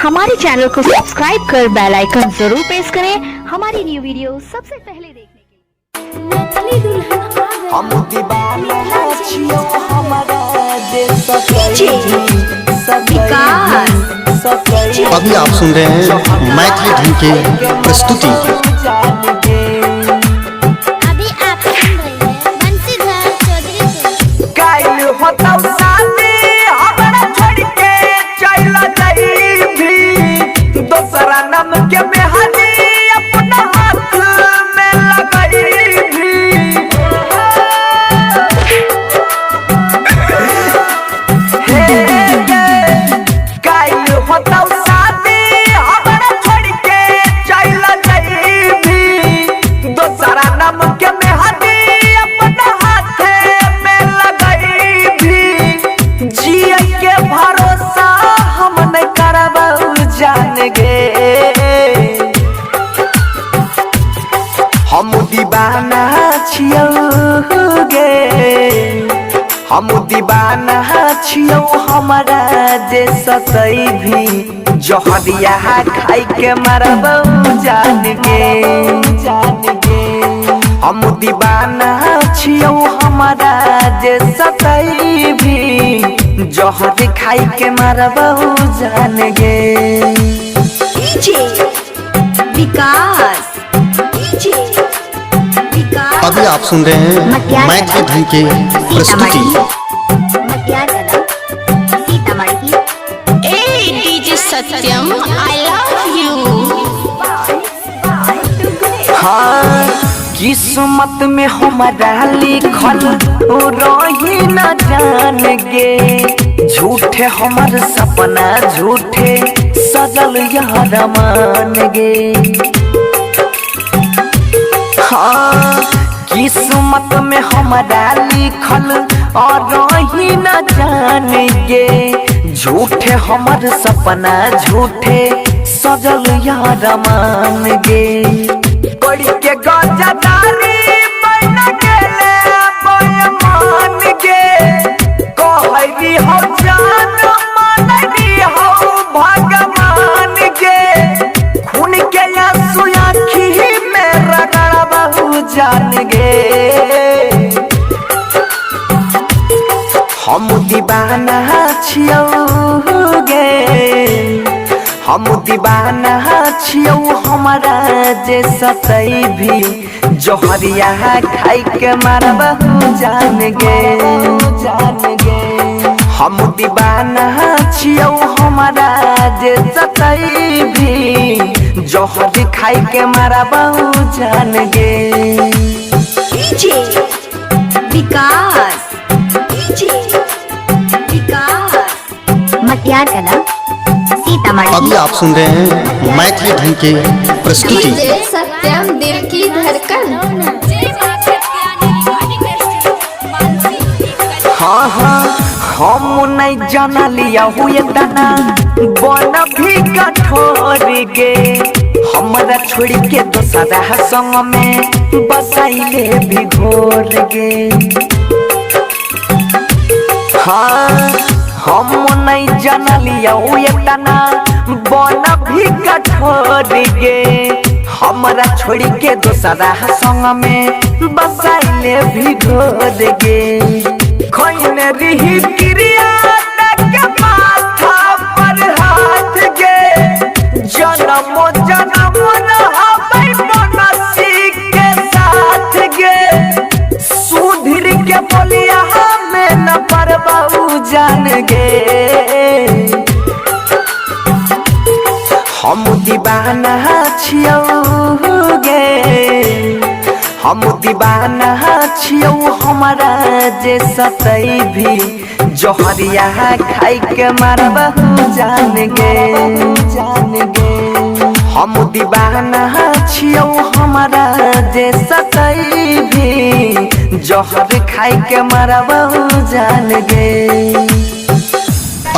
हमारे चैनल को सब्सक्राइब कर बेल आइकन जरूर प्रेस करें हमारी न्यू वीडियो सबसे पहले देखने के लिए। हम दीवाना छियो हमारा देश अभी आप सुन रहे हैं मैथिली धुन की प्रस्तुति। अभी आप सुन रहे हैं बंसीधर चौधरी को। कायल होता साथी हमरा छोड़ के चल जाई भी दूसरा नाम के मेहंदी अपना हाथ में लगाई भी। कायल होता साथी हमरा छोड़ के चल जाई भी दूसरा नाम के मेहंदी अपना हाथ में लगाई भी। जिए के भरोसा हम नहीं करब जान गे हम दीवाना छियो गे हम दीवाना छियो हमारा जे सतई भी जहरिया खाई के मरब जान गे हम दीवाना छियो हमारा जे सतई भी जहर खाई के मरब जान गे। विकास अभी आप सुन रहे हैं मैथिली धुन की प्रस्तुति। सत्यम आई लव यू। हाँ किस्मत में हमारा लिखल रही न जान गे झूठे हमार सपना झूठे सजल यार मान गे। हाँ किस्मत में हमारा लिखल और रही न जान गे झूठे हमार सपना झूठे सजल यार मान गे। पढ़ के गजादारी बन गेले मान गे कहरी हो जान मानरी हो भगवान गे खून के आंसू आँखी में रगड़बहु जान गे। हम दीवाना छियो गे हम दीवाना छियो हमारा जे सतई भी जहरिया खाई के मरब जान गे हम दीवाना छियो हमारा जे सतई भी जहर खाई के मरब जान गे। विकास मटियार कला अभी आप सुन रहे हैं मैथिली धुन की प्रस्तुति। सत्यम दिल की धड़कन। हाँ हाँ हम नहीं जाना लिया हुए दाना बन भी कठोर गे हमरा छोड़ के दोसरा संग में बसाइले भी घोर गे। हाँ हम नहीं जाना लिया हुए दाना बन भी कठोर गे हमरा छोड़ के दोसरा संग में बसाइले भी घोर गे। खोइन रही क्रिया के माथा पर हाथ गे जन्म जन्म रहबै बनसी के साथ गे सुधीर के बोलिया हमें न परबहु जान गे। हम दीवाना छियो गे हम दीवाना छियो हमारा जे सतई भी जहरिया खाई के मरब जान गे हम दीवाना छियो हमारा जे सतई भी जहर खाई के मरब जान गे।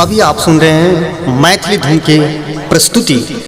अभी आप सुन रहे हैं मैथिली धुन की प्रस्तुति।